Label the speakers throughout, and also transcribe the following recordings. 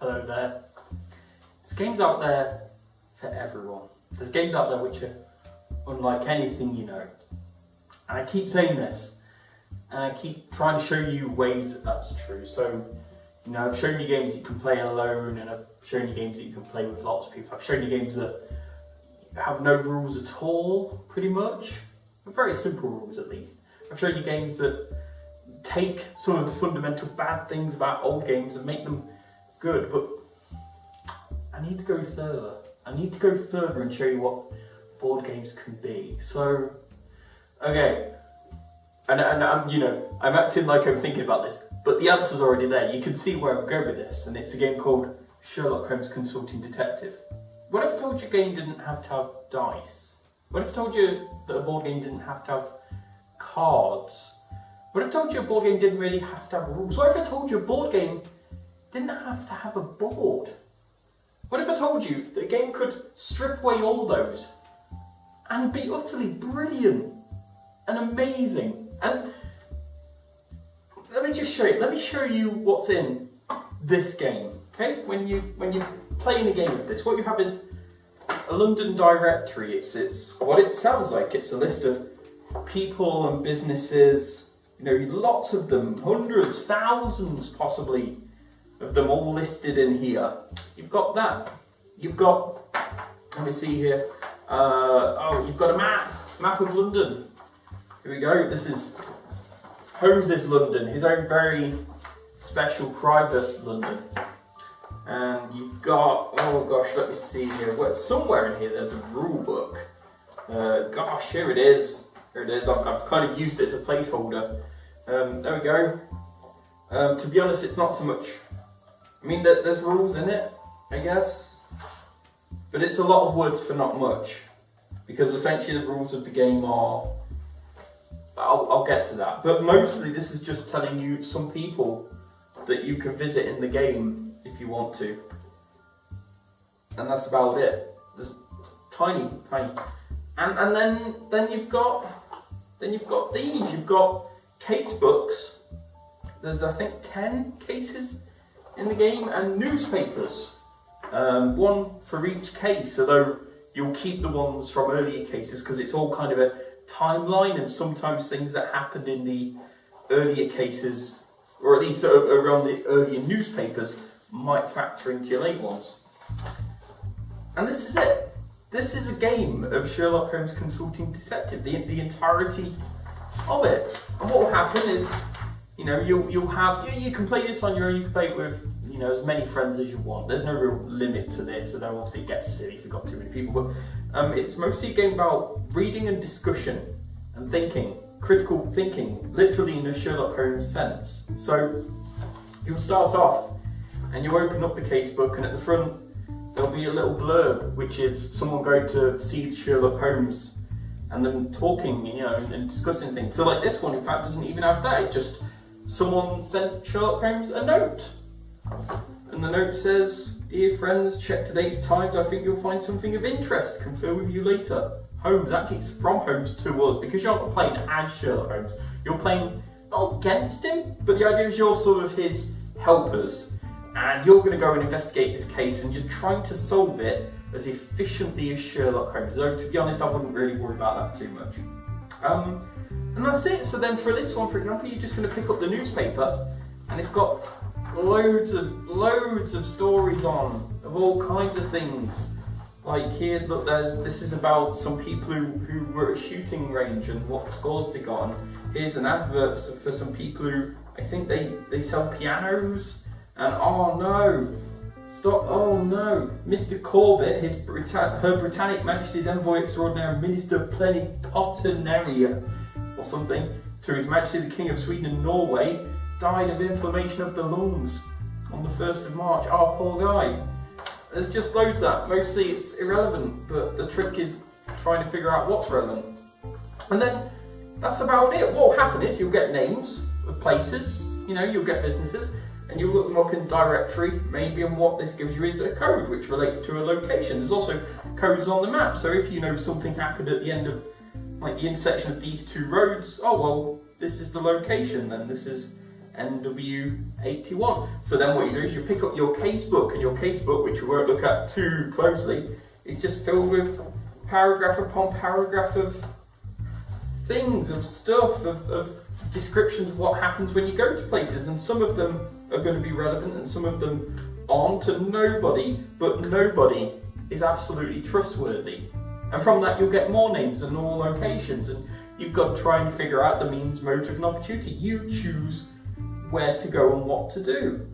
Speaker 1: Hello there. There's games out there for everyone. There's games out there which are unlike anything you know. And I keep saying this, and I keep trying to show you ways that that's true. So, you know, I've shown you games that you can play alone, and I've shown you games that you can play with lots of people. I've shown you games that have no rules at all, pretty much. Very simple rules, at least. I've shown you games that take some of the fundamental bad things about old games and make them good, but I need to go further. I need to go further and show you what board games can be. So, okay, and I'm, you know, I'm acting like I'm thinking about this, but the answer's already there. You can see where I'm going with this, and it's a game called Sherlock Holmes Consulting Detective. What if I told you a game didn't have to have dice? What if I told you that a board game didn't have to have cards? What if I told you a board game didn't really have to have rules? What if I told you a board game didn't have to have a board? What if I told you that a game could strip away all those and be utterly brilliant and amazing? And let me just show you. Let me show you what's in this game. Okay, when you're playing a game of this, what you have is a London directory. It's what it sounds like. It's a list of people and businesses. You know, lots of them, hundreds, thousands, possibly, of them all listed in here. You've got that. You've got. Let me see here. You've got a map of London. Here we go. This is Holmes's London, his own very special private London. And you've got, oh gosh, let me see here. Well, somewhere in here there's a rule book. Gosh, here it is. Here it is. I've kind of used it as a placeholder. There we go. To be honest, it's not so much. I mean, there's rules in it, I guess. But it's a lot of words for not much. Because essentially the rules of the game are. I'll get to that. But mostly this is just telling you some people that you can visit in the game if you want to. And that's about it. There's tiny. And then you've got these. You've got case books. There's I think 10 cases in the game, and newspapers. One for each case, although you'll keep the ones from earlier cases because it's all kind of a timeline, and sometimes things that happened in the earlier cases, or at least around the earlier newspapers, might factor into your late ones. And this is it. This is a game of Sherlock Holmes Consulting Detective, the entirety of it. And what will happen is, you know, you'll have, you can play this on your own, you can play it with, you know, as many friends as you want. There's no real limit to this, and then obviously it gets silly if you've got too many people, but it's mostly a game about reading and discussion and thinking, critical thinking, literally in a Sherlock Holmes sense. So you'll start off and you open up the casebook, and at the front there'll be a little blurb which is someone going to see Sherlock Holmes and then talking, you know, and discussing things. So like this one, in fact, doesn't even have that. It just, someone sent Sherlock Holmes a note. And the note says, "Dear friends, check today's Times. I think you'll find something of interest. Confer with you later. Holmes." Actually, it's from Holmes to us, because you're not playing as Sherlock Holmes. You're playing not against him, but the idea is you're sort of his helpers. And you're going to go and investigate this case, and you're trying to solve it as efficiently as Sherlock Holmes. Though, to be honest, I wouldn't really worry about that too much. And that's it. So then for this one, for example, you're just going to pick up the newspaper, and it's got loads of stories on, of all kinds of things. Like here, look, this is about some people who were at a shooting range and what scores they got. And here's an advert for some people who, I think they sell pianos. And oh no, stop, oh no, Mr. Corbett, Her Britannic Majesty's Envoy Extraordinary Minister Plenipotentiary, or something, to His Majesty the King of Sweden and Norway, died of inflammation of the lungs on the 1st of March. Oh, poor guy. There's just loads of that. Mostly it's irrelevant, but the trick is trying to figure out what's relevant. And then that's about it. What will happen is you'll get names of places, you know, you'll get businesses, and you'll look them up in directory, maybe, and what this gives you is a code which relates to a location. There's also codes on the map, so if you know something happened at the end of, like, the intersection of these two roads, oh well, this is the location, then this is NW81. So then what you do is you pick up your casebook, and your casebook, which we won't look at too closely, is just filled with paragraph upon paragraph of things, of stuff, of descriptions of what happens when you go to places, and some of them are going to be relevant and some of them aren't, and nobody is absolutely trustworthy. And from that you'll get more names and more locations, and you've got to try and figure out the means, motive and opportunity. You choose where to go and what to do.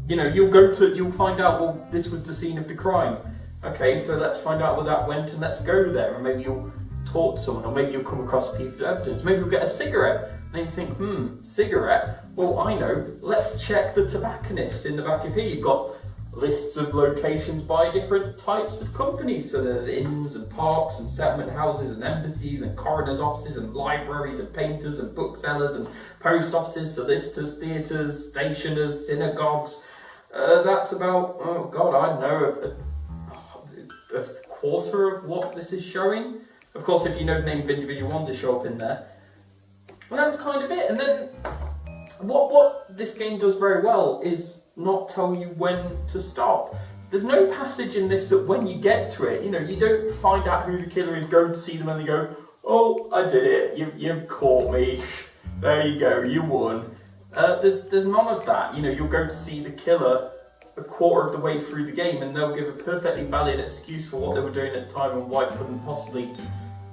Speaker 1: You know, you'll find out, well, this was the scene of the crime. Okay, so let's find out where that went and let's go there, and maybe you'll talk to someone, or maybe you'll come across a piece of evidence, maybe you'll get a cigarette, and you think, cigarette? Well, I know, let's check the tobacconist in the back of here. You've got lists of locations by different types of companies, so there's inns and parks and settlement houses and embassies and coroners' offices and libraries and painters and booksellers and post offices, solicitors, theatres, stationers, synagogues. That's about, oh God, I don't know, a quarter of what this is showing. Of course, if you know the name of individual ones, they show up in there. Well, that's kind of it. And then what this game does very well is not tell you when to stop. There's no passage in this that when you get to it, you know, you don't find out who the killer is, go to see them and they go, oh, I did it, you caught me, there you go, you won. There's none of that. You know, you'll go to see the killer a quarter of the way through the game and they'll give a perfectly valid excuse for what they were doing at the time and why it couldn't possibly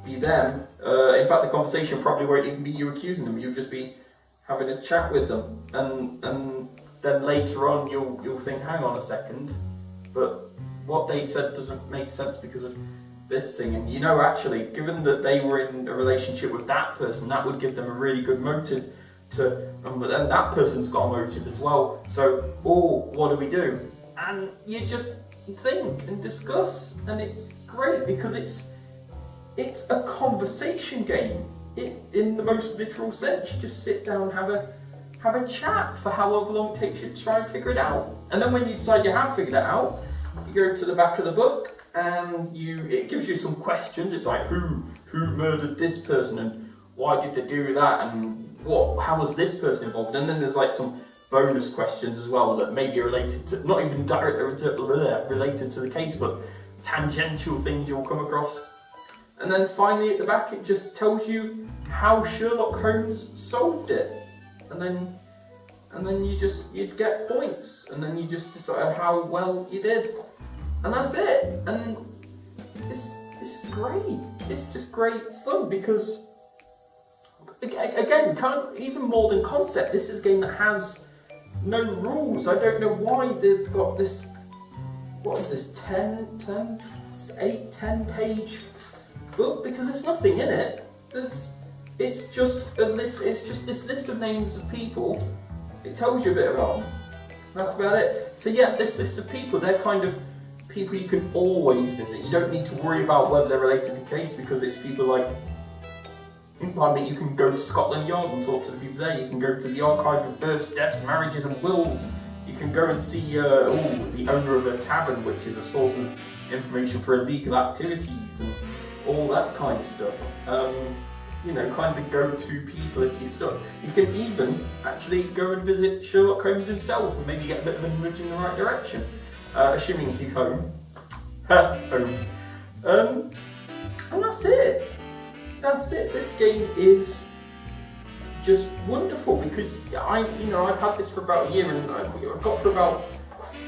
Speaker 1: be them. In fact, the conversation probably won't even be you accusing them, you'll just be having a chat with them, and then later on you'll think, hang on a second, but what they said doesn't make sense because of this thing. And you know, actually, given that they were in a relationship with that person, that would give them a really good motive to, but then that person's got a motive as well, so what do we do? And you just think and discuss, and it's great because it's a conversation game in the most literal sense. You just sit down, have a chat for however long it takes you to try and figure it out. And then when you decide you have figured it out, you go to the back of the book and it gives you some questions. It's like, who murdered this person and why did they do that, and how was this person involved? And then there's like some bonus questions as well that may be related to, not even directly related to the case, but tangential things you'll come across. And then finally at the back it just tells you how Sherlock Holmes solved it. And then you'd get points, and then you just decide how well you did. And that's it. And it's great. It's just great fun because, again, even more than concept, this is a game that has no rules. I don't know why they've got this, what is this, 10 page book, because there's nothing in it. It's just a list. It's just this list of names of people. It tells you a bit about them. That's about it. So yeah, this list of people, they're kind of people you can always visit. You don't need to worry about whether they're related to the case, because it's people like, pardon me, you can go to Scotland Yard and talk to the people there. You can go to the archive of births, deaths, marriages and wills. You can go and see the owner of a tavern, which is a source of information for illegal activities and all that kind of stuff. You know, kind of go-to people if you're stuck. You can even actually go and visit Sherlock Holmes himself and maybe get a bit of a nudge in the right direction, assuming he's home. Holmes. And that's it. That's it. This game is just wonderful because I've had this for about a year and I've got through about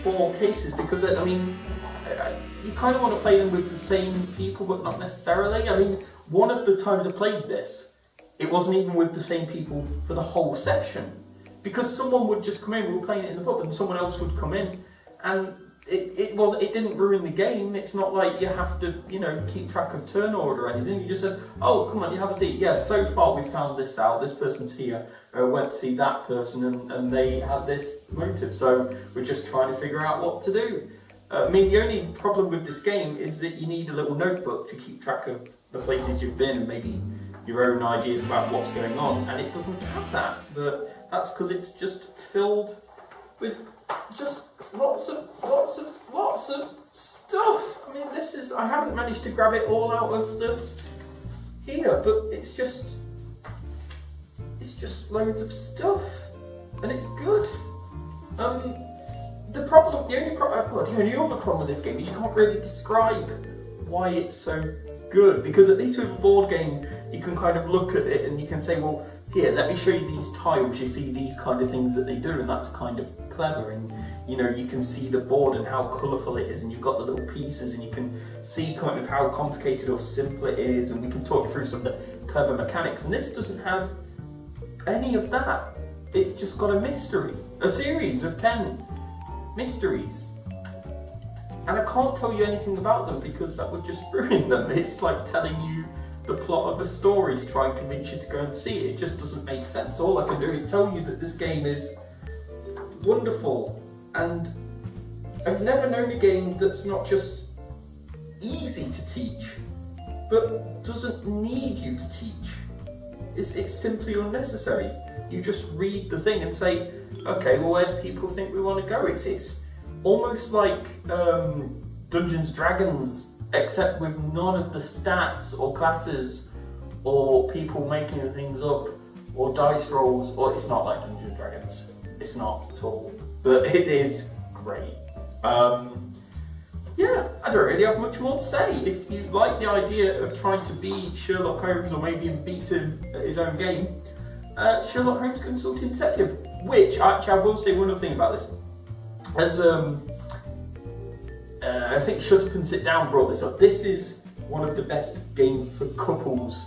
Speaker 1: 4 cases because I mean, you kind of want to play them with the same people, but not necessarily. I mean, one of the times I played this, it wasn't even with the same people for the whole session, because someone would just come in. We were playing it in the pub, and someone else would come in, and it didn't ruin the game. It's not like you have to, keep track of turn order or anything. You just said, oh, come on, you have a seat. Yeah, so far we found this out. This person's here. Went to see that person, and they had this motive. So we're just trying to figure out what to do. I mean, the only problem with this game is that you need a little notebook to keep track of the places you've been and maybe your own ideas about what's going on, and it doesn't have that. But that's because it's just filled with just lots of stuff. I mean, I haven't managed to grab it all out of here, but it's just loads of stuff. and it's good. The only other problem with this game is you can't really describe why it's so good, because at least with a board game you can kind of look at it and you can say, well, here, let me show you these tiles, you see these kind of things that they do, and that's kind of clever, and you know, you can see the board and how colourful it is, and you've got the little pieces, and you can see kind of how complicated or simple it is, and we can talk through some of the clever mechanics. And this doesn't have any of that. It's just got a mystery, a series of 10 mysteries, and I can't tell you anything about them because that would just ruin them. It's like telling you the plot of a story to try and convince you to go and see it. It just doesn't make sense. All I can do is tell you that this game is wonderful, and I've never known a game that's not just easy to teach, but doesn't need you to teach. It's simply unnecessary. You just read the thing and say, okay, well, where do people think we want to go? It's almost like Dungeons & Dragons, except with none of the stats or classes or people making things up or dice rolls. Or it's not like Dungeons & Dragons. It's not at all. But it is great. Yeah, I don't really have much more to say. If you like the idea of trying to beat Sherlock Holmes, or maybe even beat him at his own game, Sherlock Holmes Consulting Detective, which actually I will say one other thing about this. As I think Shut Up and Sit Down brought this up, this is one of the best games for couples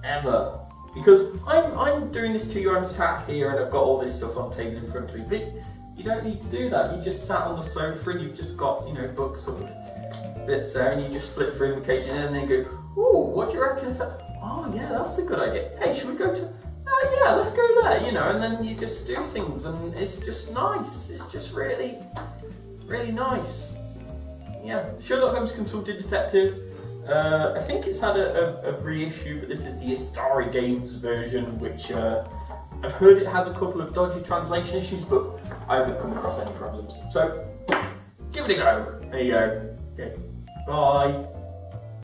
Speaker 1: ever. Because I'm doing this to you, I'm sat here and I've got all this stuff on the table in front of me, but you don't need to do that. You just sat on the sofa and you've just got, you know, books sort of bits there, and you just flip through them occasionally and then go, ooh, what do you reckon if that, oh yeah, that's a good idea. Hey, should we go to, oh yeah, let's go there, you know, and then you just do things and it's just nice. It's just really, really nice. Yeah, Sherlock Holmes Consulting Detective. I think it's had a reissue, but this is the Istari Games version, which I've heard it has a couple of dodgy translation issues, but I haven't come across any problems. So, give it a go. There you go. Okay, bye.